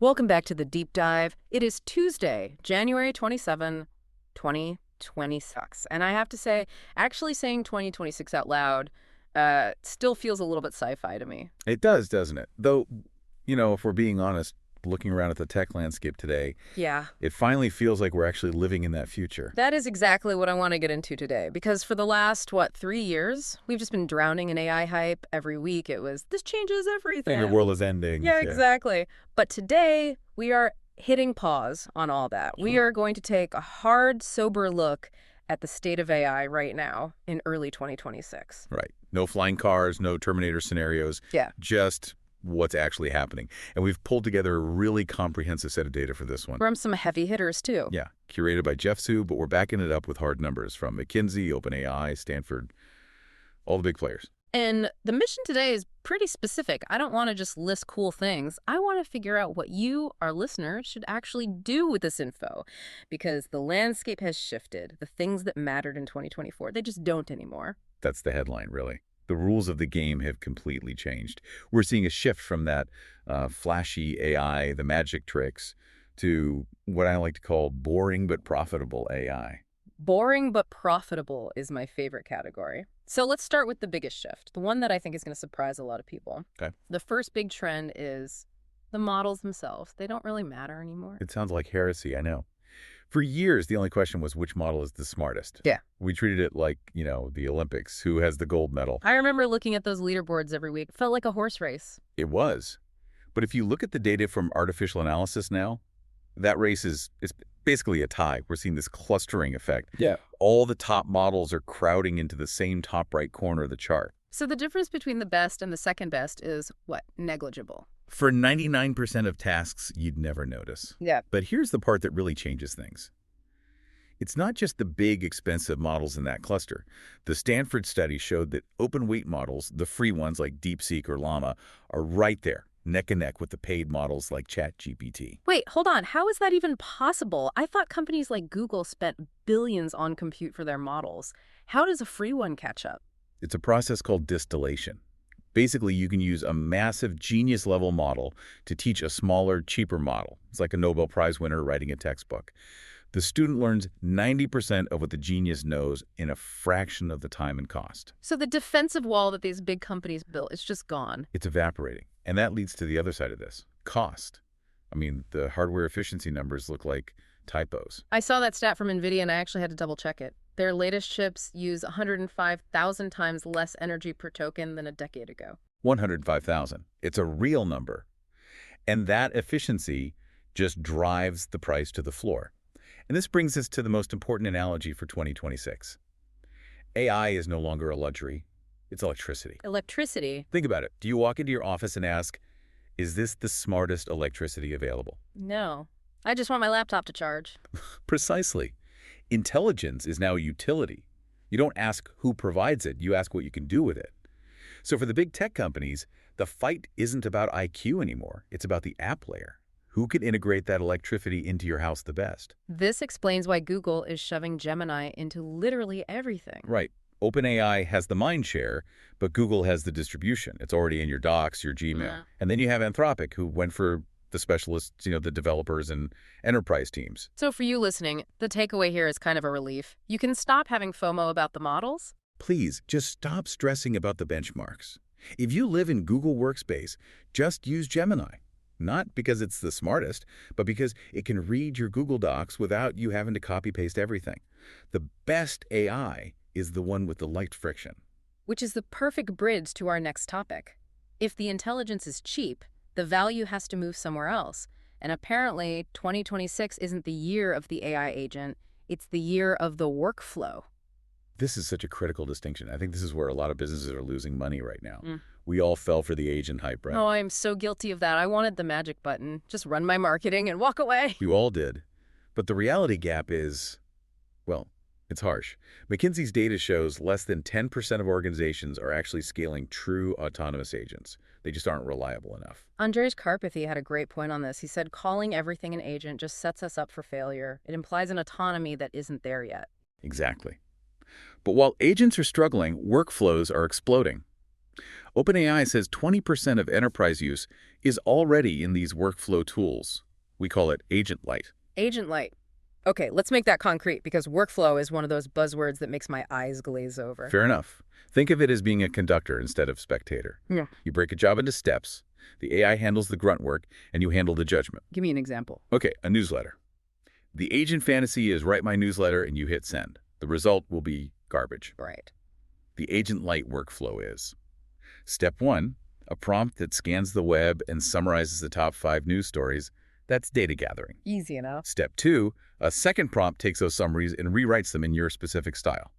Welcome back to the deep dive. It is Tuesday, January 27, 2026. And I have to say, actually saying 2026 out loud still feels a little bit sci-fi to me. It does, doesn't it? Though, if we're being honest, looking around at the tech landscape today, Yeah, it finally feels like we're actually living in that future. that is exactly what I want to get into today. Because for the last, 3 years, we've just been drowning in AI hype. Every week it was, this changes everything. And the world is ending. Yeah, exactly. But today, we are hitting pause on all that. We are going to take a hard, sober look at the state of AI right now in early 2026. Right. No flying cars, no Terminator scenarios. Yeah. Just what's actually happening. And we've pulled together a really comprehensive set of data for this one. From some heavy hitters, too. Yeah. Curated by Jeff Su, but we're backing it up with hard numbers from McKinsey, OpenAI, Stanford, all the big players. And the mission today is pretty specific. I don't want to just list cool things. I want to figure out what you, our listeners, should actually do with this info. Because the landscape has shifted. The things that mattered in 2024, they just don't anymore. That's the headline, really. The rules of the game have completely changed. We're seeing a shift from that flashy AI, the magic tricks, to what I like to call boring but profitable AI. Boring but profitable is my favorite category. So let's start with the biggest shift, the one that I think is going to surprise a lot of people. Okay. The first big trend is the models themselves. They don't really matter anymore. It sounds like heresy, I know. For years, the only question was which model is the smartest. Yeah. We treated it like, the Olympics, who has the gold medal. I remember looking at those leaderboards every week. It felt like a horse race. It was. But if you look at the data from artificial analysis now, that race is basically a tie. We're seeing this clustering effect. Yeah. All the top models are crowding into the same top right corner of the chart. So the difference between the best and the second best is, what, negligible? For 99% of tasks, you'd never notice. Yeah. But here's the part that really changes things. It's not just the big, expensive models in that cluster. The Stanford study showed that open weight models, the free ones like DeepSeek or Llama, are right there, neck and neck with the paid models like ChatGPT. Wait, hold on. How is that even possible? I thought companies like Google spent billions on compute for their models. How does a free one catch up? It's a process called distillation. Basically, you can use a massive genius-level model to teach a smaller, cheaper model. It's like a Nobel Prize winner writing a textbook. The student learns 90% of what the genius knows in a fraction of the time and cost. So the defensive wall that these big companies built is just gone. It's evaporating. And that leads to the other side of this, cost. I mean, the hardware efficiency numbers look like typos. I saw that stat from NVIDIA and I actually had to double check it. Their latest chips use 105,000 times less energy per token than a decade ago. 105,000. It's a real number. And that efficiency just drives the price to the floor. And this brings us to the most important analogy for 2026. AI is no longer a luxury. It's electricity. Electricity? Think about it. Do you walk into your office and ask, is this the smartest electricity available? No. I just want my laptop to charge. Precisely. Intelligence is now a utility. You don't ask who provides it. You ask what you can do with it. So for the big tech companies, the fight isn't about IQ anymore. It's about the app layer. Who can integrate that electricity into your house the best? This explains why Google is shoving Gemini into literally everything. Right. OpenAI has the mind share, but Google has the distribution. It's already in your Docs, your Gmail. Yeah. And then you have Anthropic, who went for the specialists, the developers and enterprise teams. So for you listening, the takeaway here is kind of a relief. You can stop having FOMO about the models. Please, just stop stressing about the benchmarks. If you live in Google Workspace, just use Gemini. Not because it's the smartest, but because it can read your Google Docs without you having to copy-paste everything. The best AI is the one with the light friction. Which is the perfect bridge to our next topic. If the intelligence is cheap, the value has to move somewhere else. And apparently, 2026 isn't the year of the AI agent. It's the year of the workflow. This is such a critical distinction. I think this is where a lot of businesses are losing money right now. We all fell for the agent hype, right? Oh, I'm so guilty of that. I wanted the magic button. Just run my marketing and walk away. We all did. But the reality gap is, well, it's harsh. McKinsey's data shows less than 10% of organizations are actually scaling true autonomous agents. They just aren't reliable enough. Andrej Karpathy had a great point on this. He said, calling everything an agent just sets us up for failure. It implies an autonomy that isn't there yet. Exactly. But while agents are struggling, workflows are exploding. OpenAI says 20% of enterprise use is already in these workflow tools. We call it agent light. Agent light. Okay, let's make that concrete because workflow is one of those buzzwords that makes my eyes glaze over. Fair enough. Think of it as being a conductor instead of spectator. Yeah. You break a job into steps, the AI handles the grunt work, and you handle the judgment. Give me an example. Okay, a newsletter. The agent fantasy is write my newsletter and you hit send. The result will be garbage. Right. The agent light workflow is: Step 1, a prompt that scans the web and summarizes the top 5 news stories. That's data gathering. Easy enough. Step 2, a second prompt takes those summaries and rewrites them in your specific style.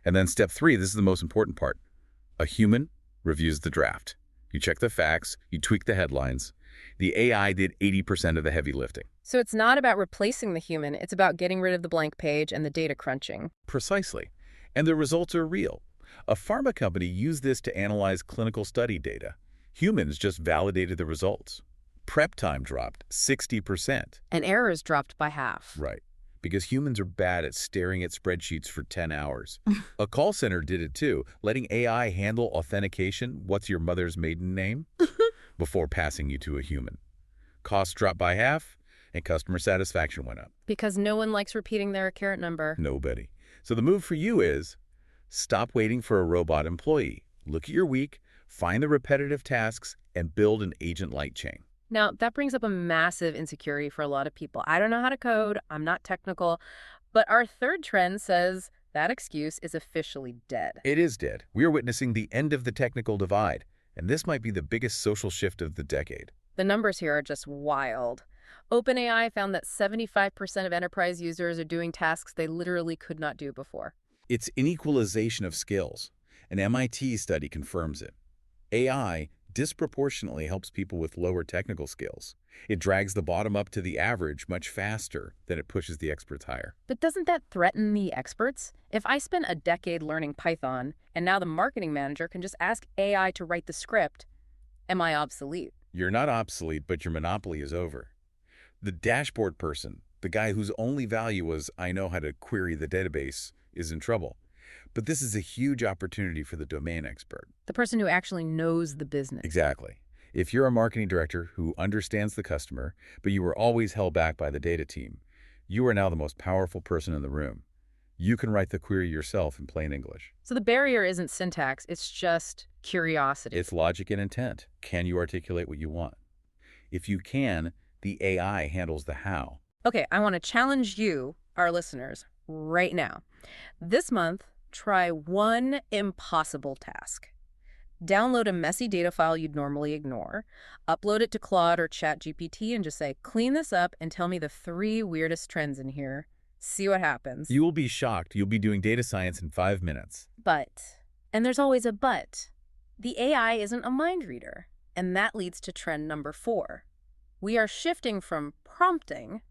And then step 3, this is the most important part. A human reviews the draft. You check the facts, you tweak the headlines. The AI did 80% of the heavy lifting. So it's not about replacing the human, it's about getting rid of the blank page and the data crunching. Precisely. And the results are real. A pharma company used this to analyze clinical study data. Humans just validated the results. Prep time dropped 60%. And errors dropped by half. Right. Because humans are bad at staring at spreadsheets for 10 hours. A call center did it too, letting AI handle authentication, what's your mother's maiden name, before passing you to a human. Costs dropped by half, and customer satisfaction went up. Because no one likes repeating their account number. Nobody. So the move for you is stop waiting for a robot employee. Look at your week, find the repetitive tasks, and build an agent light chain. Now, that brings up a massive insecurity for a lot of people. I don't know how to code, I'm not technical, but our third trend says that excuse is officially dead. It is dead. We are witnessing the end of the technical divide, and this might be the biggest social shift of the decade. The numbers here are just wild. OpenAI found that 75% of enterprise users are doing tasks they literally could not do before. It's inequalization of skills. An MIT study confirms it. AI disproportionately helps people with lower technical skills. It drags the bottom up to the average much faster than it pushes the experts higher. But doesn't that threaten the experts? If I spent a decade learning Python, and now the marketing manager can just ask AI to write the script, am I obsolete? You're not obsolete, but your monopoly is over. The dashboard person, the guy whose only value was, I know how to query the database, is in trouble. But this is a huge opportunity for the domain expert. The person who actually knows the business. Exactly. If you're a marketing director who understands the customer, but you were always held back by the data team, you are now the most powerful person in the room. You can write the query yourself in plain English. So the barrier isn't syntax, it's just curiosity. It's logic and intent. Can you articulate what you want? If you can, the AI handles the how. Okay, I want to challenge you, our listeners, right now. This month, try one impossible task. Download a messy data file you'd normally ignore, upload it to Claude or ChatGPT, and just say, clean this up and tell me the 3 weirdest trends in here. See what happens. You will be shocked. You'll be doing data science in 5 minutes. But, and there's always a but, the AI isn't a mind reader. And that leads to trend number 4. We are shifting from prompting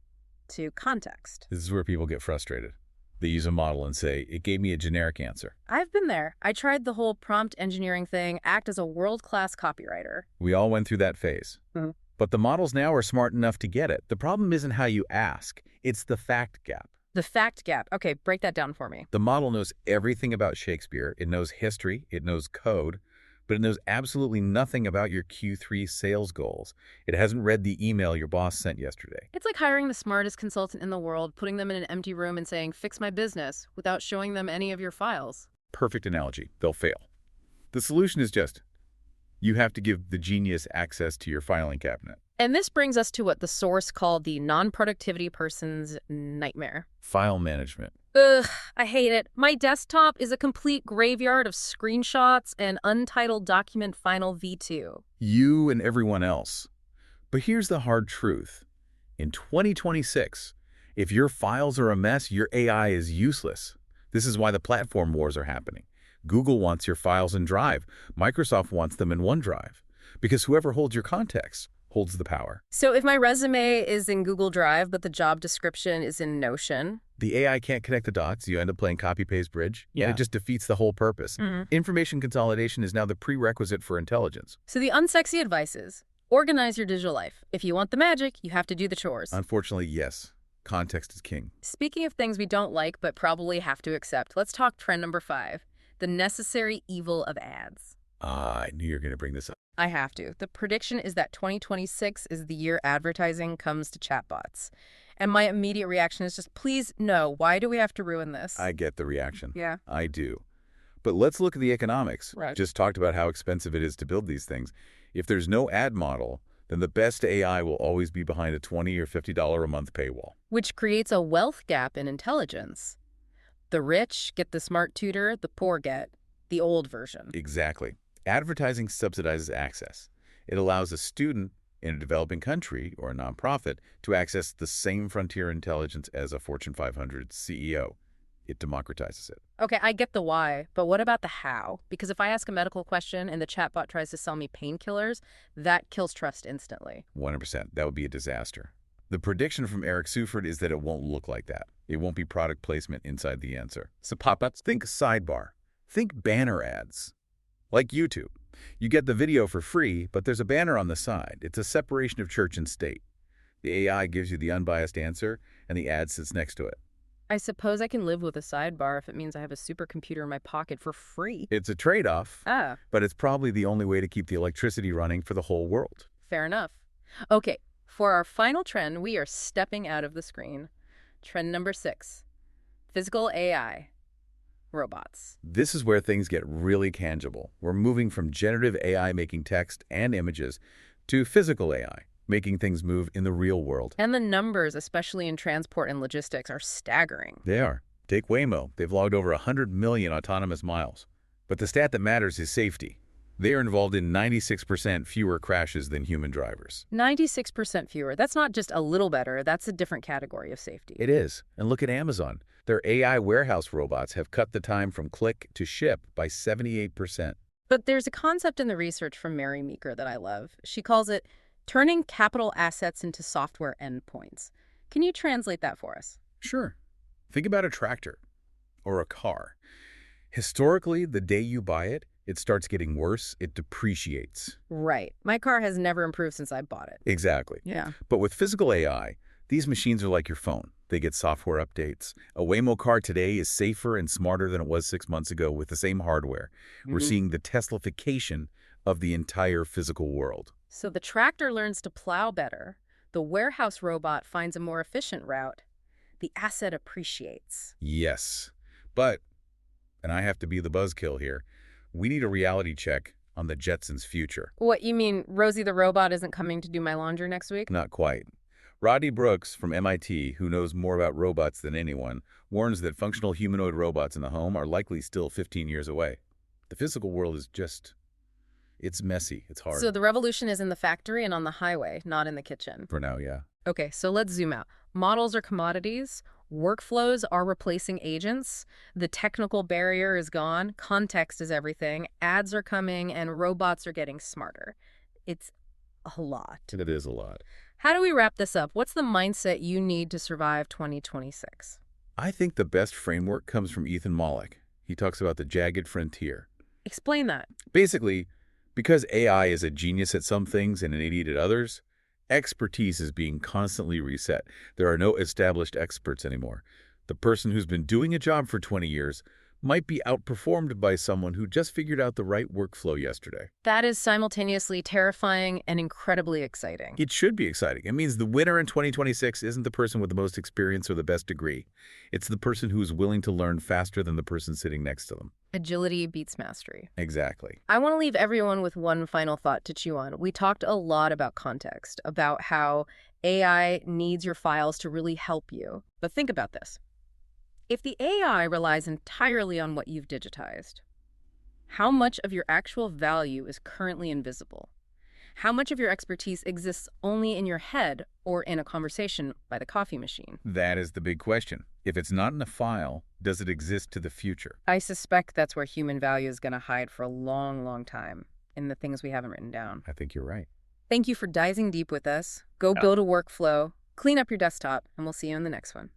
to context. This is where people get frustrated. They use a model and say, it gave me a generic answer. I've been there. I tried the whole prompt engineering thing, act as a world-class copywriter. We all went through that phase. But the models now are smart enough to get it. The problem isn't how you ask. It's the fact gap. The fact gap. Okay, break that down for me. The model knows everything about Shakespeare. It knows history. It knows code. But it knows absolutely nothing about your Q3 sales goals. It hasn't read the email your boss sent yesterday. It's like hiring the smartest consultant in the world, putting them in an empty room and saying, fix my business, without showing them any of your files. Perfect analogy. They'll fail. The solution is just, you have to give the genius access to your filing cabinet. And this brings us to what the source called the non-productivity person's nightmare. File management. Ugh, I hate it. My desktop is a complete graveyard of screenshots and untitled document final V2. You and everyone else. But here's the hard truth. In 2026, if your files are a mess, your AI is useless. This is why the platform wars are happening. Google wants your files in Drive. Microsoft wants them in OneDrive. Because whoever holds your context holds the power. So if my resume is in Google Drive, but the job description is in Notion? The AI can't connect the dots. You end up playing copy-paste bridge. Yeah. It just defeats the whole purpose. Mm-hmm. Information consolidation is now the prerequisite for intelligence. So the unsexy advice is, organize your digital life. If you want the magic, you have to do the chores. Unfortunately, yes. Context is king. Speaking of things we don't like but probably have to accept, let's talk trend number 5, the necessary evil of ads. Ah, I knew you were going to bring this up. I have to. The prediction is that 2026 is the year advertising comes to chatbots. And my immediate reaction is just, please, no. Why do we have to ruin this? I get the reaction. Yeah. I do. But let's look at the economics. Right. Just talked about how expensive it is to build these things. If there's no ad model, then the best AI will always be behind a $20 or $50 a month paywall. Which creates a wealth gap in intelligence. The rich get the smart tutor, the poor get the old version. Exactly. Advertising subsidizes access. It allows a student in a developing country or a nonprofit to access the same frontier intelligence as a Fortune 500 CEO. It democratizes it. Okay, I get the why, but what about the how? Because if I ask a medical question and the chatbot tries to sell me painkillers, that kills trust instantly. 100%. That would be a disaster. The prediction from Eric Suford is that it won't look like that. It won't be product placement inside the answer. So pop-ups, think sidebar. Think banner ads. Like YouTube. You get the video for free, but there's a banner on the side. It's a separation of church and state. The AI gives you the unbiased answer, and the ad sits next to it. I suppose I can live with a sidebar if it means I have a supercomputer in my pocket for free. It's a trade-off, Ah, but it's probably the only way to keep the electricity running for the whole world. fair enough. Okay, for our final trend, we are stepping out of the screen. Trend number 6, physical AI, robots. This is where things get really tangible. We're moving from generative AI making text and images to physical AI, making things move in the real world. And the numbers, especially in transport and logistics, are staggering. They are. Take Waymo. They've logged over 100 million autonomous miles. But the stat that matters is safety. They are involved in 96% fewer crashes than human drivers. 96% fewer. That's not just a little better. That's a different category of safety. It is. And look at Amazon. Their AI warehouse robots have cut the time from click to ship by 78%. But there's a concept in the research from Mary Meeker that I love. She calls it turning capital assets into software endpoints. Can you translate that for us? Sure. Think about a tractor or a car. Historically, the day you buy it, it starts getting worse. It depreciates. Right. My car has never improved since I bought it. Exactly. Yeah. But with physical AI, these machines are like your phone. They get software updates. A Waymo car today is safer and smarter than it was 6 months ago with the same hardware. We're seeing the Teslafication of the entire physical world. So the tractor learns to plow better. The warehouse robot finds a more efficient route. The asset appreciates. Yes. But, and I have to be the buzzkill here, we need a reality check on the Jetsons' future. What, you mean Rosie the robot isn't coming to do my laundry next week? Not quite. Rodney Brooks from MIT, who knows more about robots than anyone, warns that functional humanoid robots in the home are likely still 15 years away. The physical world is just, it's messy. It's hard. So the revolution is in the factory and on the highway, not in the kitchen. For now, yeah. Okay, so let's zoom out. Models are commodities. Workflows are replacing agents. The technical barrier is gone. Context is everything. Ads are coming, and robots are getting smarter. It's a lot. It is a lot. How do we wrap this up? What's the mindset you need to survive 2026? I think the best framework comes from Ethan Mollick. He talks about the jagged frontier. Explain that. Basically, because AI is a genius at some things and an idiot at others, expertise is being constantly reset. There are no established experts anymore. The person who's been doing a job for 20 years might be outperformed by someone who just figured out the right workflow yesterday. That is simultaneously terrifying and incredibly exciting. It should be exciting. It means the winner in 2026 isn't the person with the most experience or the best degree. It's the person who's willing to learn faster than the person sitting next to them. Agility beats mastery. Exactly. I want to leave everyone with one final thought to chew on. We talked a lot about context, about how AI needs your files to really help you. But think about this. If the AI relies entirely on what you've digitized, how much of your actual value is currently invisible? How much of your expertise exists only in your head or in a conversation by the coffee machine? That is the big question. If it's not in a file, does it exist to the future? I suspect that's where human value is going to hide for a long, long time, in the things we haven't written down. I think you're right. Thank you for diving deep with us. Go build a workflow, clean up your desktop, and we'll see you in the next one.